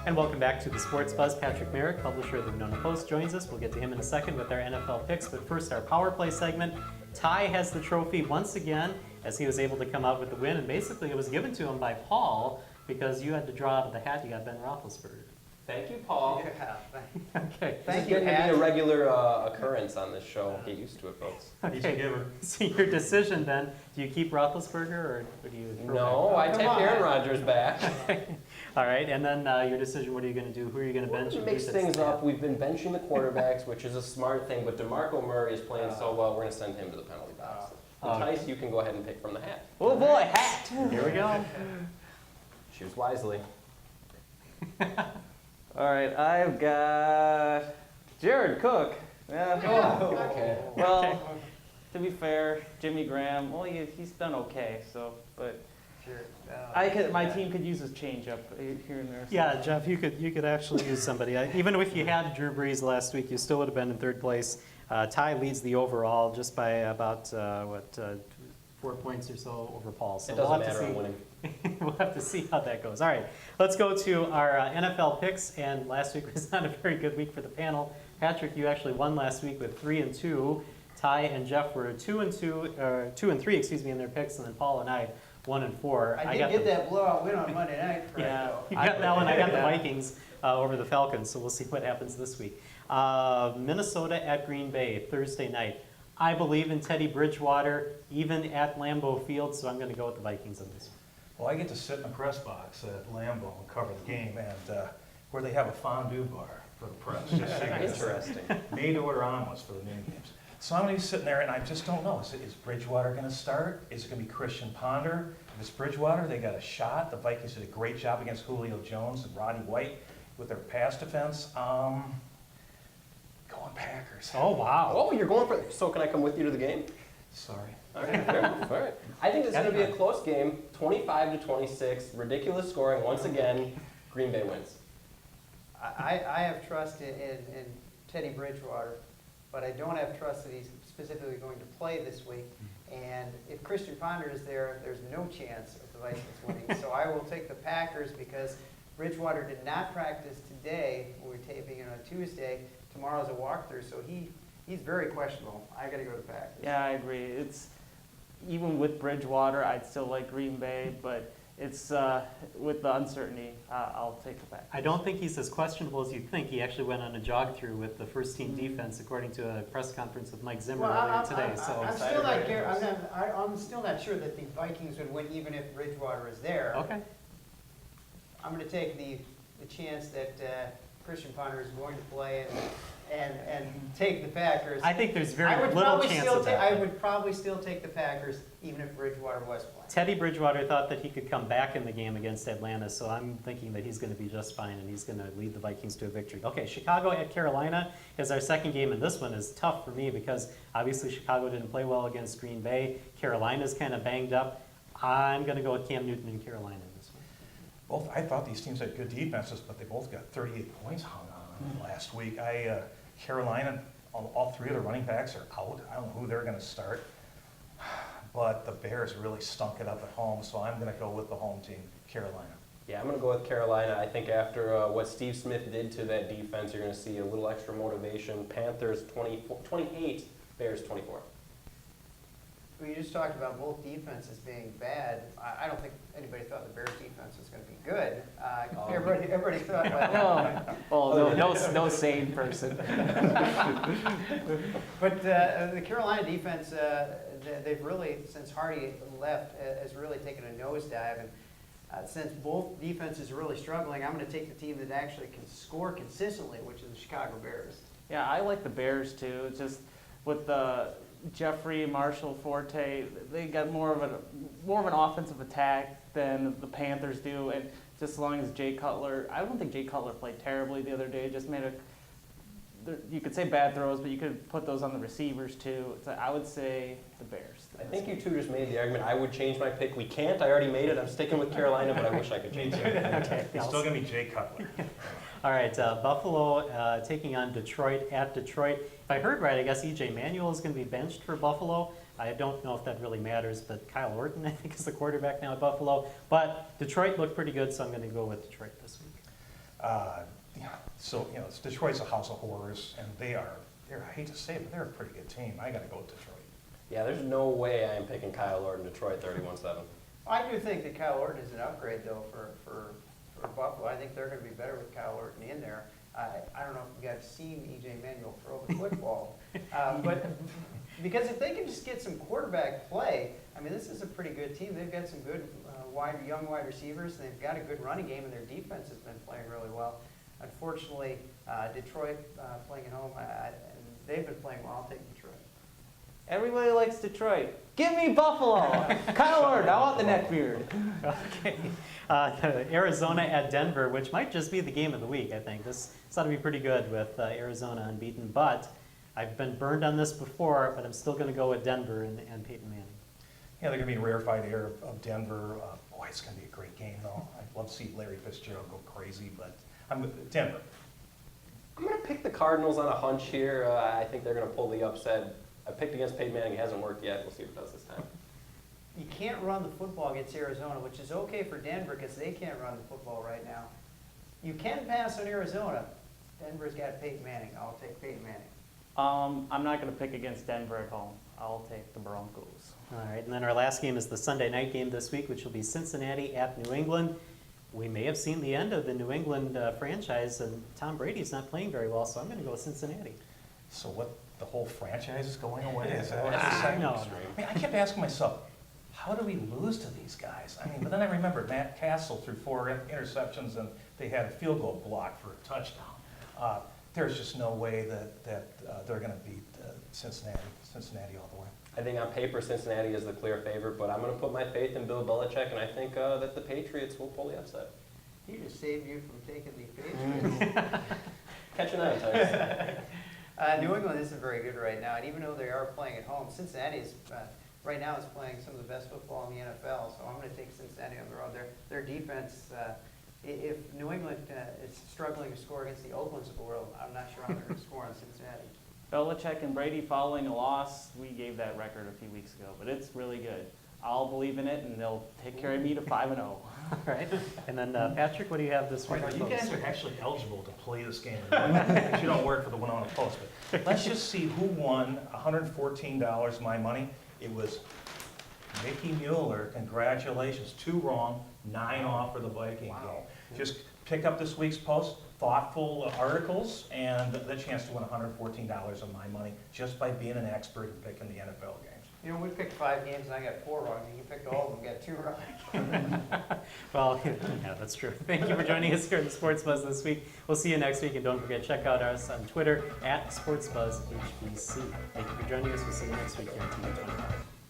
And welcome back to the Sports Buzz. Patrick Merrick, publisher of the Winona Post, joins us. We'll get to him in a second with our NFL picks, but first our power play segment. Ty has the trophy once again as he was able to come out with the win, and basically it was given to him by Paul because you had to draw out of the hat. You got Ben Roethlisberger. Thank you, Paul. Yeah. Okay. Thank you. It's going to be a regular occurrence on this show. Get used to it, folks. Okay. So your decision then, do you keep Roethlisberger or do you throw No, I take Aaron Rodgers back. All right, and then your decision, what are you going to do? Who are you going to bench? Mix things up. We've been benching the quarterbacks, which is a smart thing, but DeMarco Murray is playing so well, we're going to send him to the penalty box. Tice, you can go ahead and pick from the hat. Oh boy, hat! Here we go. Choose wisely. All right, I've got Jared Cook. Yeah. Oh, okay. Well, to be fair, Jimmy Graham, well, he's done okay. So, but my team could use his changeup here and there. So. Yeah, Jeff, you could actually use somebody. Even if you had Drew Brees last week, you still would have been in third place. Ty leads the overall just by about 4 points or so over Paul. So it doesn't matter on winning. We'll have to see how that goes. All right, let's go to our NFL picks. And last week was not a very good week for the panel. Patrick, you actually won last week with 3-2. Ty and Jeff were 2-3, excuse me, in their picks, and then Paul and I 1-4. I did get that blowout win on Monday night. Yeah, you got that one. I got the Vikings over the Falcons, so we'll see what happens this week. Minnesota at Green Bay Thursday night. I believe in Teddy Bridgewater, even at Lambeau Field, so I'm going to go with the Vikings on this one. Well, I get to sit in the press box at Lambeau and cover the game, and where they have a fondue bar for the press. Just so you guys Interesting. made to order omelets for the noon games. So I'm going to be sitting there, and I just don't know. Is Bridgewater going to start? Is it going to be Christian Ponder? If it's Bridgewater, they got a shot. The Vikings did a great job against Julio Jones and Roddy White with their pass defense. Going Packers. Oh, wow. Oh, you're going for it. So can I come with you to the game? Sorry. All right, fair enough. All right. I think this is going to be a close game, 25-26, ridiculous scoring. Once again, Green Bay wins. I have trust in Teddy Bridgewater, but I don't have trust that he's specifically going to play this week. And if Christian Ponder is there, there's no chance of the Vikings winning. So I will take the Packers because Bridgewater did not practice today. We're taping it on Tuesday. Tomorrow's a walkthrough, so he's very questionable. I got to go to the Packers. Yeah, I agree. It's even with Bridgewater, I'd still like Green Bay, but it's with the uncertainty, I'll take the Packers. I don't think he's as questionable as you think. He actually went on a jog through with the first team defense, according to a press conference with Mike Zimmer earlier today. I'm still not sure that the Vikings would win even if Bridgewater is there. Okay. I'm going to take the chance that Christian Ponder is going to play and take the Packers. I think there's very little chance of that. I would probably still take the Packers even if Bridgewater was playing. Teddy Bridgewater thought that he could come back in the game against Atlanta, so I'm thinking that he's going to be just fine and he's going to lead the Vikings to a victory. Okay, Chicago at Carolina is our second game, and this one is tough for me because obviously Chicago didn't play well against Green Bay. Carolina's kind of banged up. I'm going to go with Cam Newton in Carolina in this one. I thought these teams had good defenses, but they both got 38 points hung on them last week. Carolina, all three of the running backs are out. I don't know who they're going to start. But the Bears really stunk it up at home, so I'm going to go with the home team, Carolina. Yeah, I'm going to go with Carolina. I think after what Steve Smith did to that defense, you're going to see a little extra motivation. Panthers 28, Bears 24. Well, you just talked about both defenses being bad. I don't think anybody thought the Bears defense was going to be good. Everybody thought. No sane person. But the Carolina defense, they've really, since Hardy left, has really taken a nosedive. And since both defenses are really struggling, I'm going to take the team that actually can score consistently, which is the Chicago Bears. Yeah, I like the Bears too. It's just with the Jeffrey, Marshall, Forte, they got more of an offensive attack than the Panthers do, and just as long as Jay Cutler, I don't think Jay Cutler played terribly the other day. Just made you could say bad throws, but you could put those on the receivers too. So I would say the Bears. I think you two just made the argument. I would change my pick. We can't. I already made it. I'm sticking with Carolina, but I wish I could change it. Okay. It's still going to be Jay Cutler. All right, Buffalo taking on Detroit at Detroit. If I heard right, I guess E.J. Manuel is going to be benched for Buffalo. I don't know if that really matters, but Kyle Orton, I think, is the quarterback now at Buffalo. But Detroit looked pretty good, so I'm going to go with Detroit this week. Yeah, so, Detroit's a house of horrors, and I hate to say it, but they're a pretty good team. I gotta go with Detroit. Yeah, there's no way I am picking Kyle Orton Detroit 31-7. I do think that Kyle Orton is an upgrade, though, for Buffalo. I think they're going to be better with Kyle Orton in there. I don't know if you guys seen E.J. Manuel throw the football, but because if they can just get some quarterback play, I mean, this is a pretty good team. They've got some good young wide receivers, and they've got a good running game, and their defense has been playing really well. Unfortunately, Detroit playing at home, and they've been playing well. I'll take Detroit. Everybody likes Detroit. Give me Buffalo. Kyle Orton, I want the neck beard. Okay. Arizona at Denver, which might just be the game of the week, I think. This ought to be pretty good with Arizona unbeaten, but I've been burned on this before, but I'm still going to go with Denver and Peyton Manning. Yeah, they're going to be a rarefied air of Denver. Boy, it's going to be a great game, though. I'd love to see Larry Fitzgerald go crazy, but I'm with Denver. I'm going to pick the Cardinals on a hunch here. I think they're going to pull the upset. I picked against Peyton Manning. It hasn't worked yet. We'll see what it does this time. You can't run the football against Arizona, which is okay for Denver because they can't run the football right now. You can pass on Arizona. Denver's got Peyton Manning. I'll take Peyton Manning. I'm not going to pick against Denver at home. I'll take the Broncos. All right, and then our last game is the Sunday night game this week, which will be Cincinnati at New England. We may have seen the end of the New England franchise, and Tom Brady's not playing very well, so I'm going to go with Cincinnati. So what, the whole franchise is going away? Is that what it's saying? No. I mean, I kept asking myself, how do we lose to these guys? I mean, but then I remembered Matt Castle threw 4 interceptions, and they had a field goal blocked for a touchdown. There's just no way that they're going to beat Cincinnati all the way. I think on paper Cincinnati is the clear favorite, but I'm going to put my faith in Bill Belichick, and I think that the Patriots will pull the upset. He just saved you from taking the Patriots. Catch an eye, Tice. New England isn't very good right now, and even though they are playing at home, Cincinnati is right now is playing some of the best football in the NFL. So I'm going to take Cincinnati on the road. Their defense. If New England is struggling to score against the Oaklands of the world, I'm not sure how they're going to score on Cincinnati. Belichick and Brady following a loss, we gave that record a few weeks ago, but it's really good. I'll believe in it, and they'll take care of me to 5-0. All right, and then Patrick, what do you have this week? You guys are actually eligible to play this game. You don't work for the Winona Post, but let's just see who won $114 my money. It was Mickey Mueller. Congratulations. 2 wrong, 9 off for the Viking game. Just pick up this week's Post, thoughtful articles, and the chance to win $114 of my money just by being an expert and picking the NFL games. You know, we picked 5 games, and I got 4 wrong, and you picked all of them, got 2 wrong. Well, yeah, that's true. Thank you for joining us here at the Sports Buzz this week. We'll see you next week, and don't forget, check out us on Twitter @SportsBuzzHBC. Thank you for joining us. We'll see you next week here on TV 25.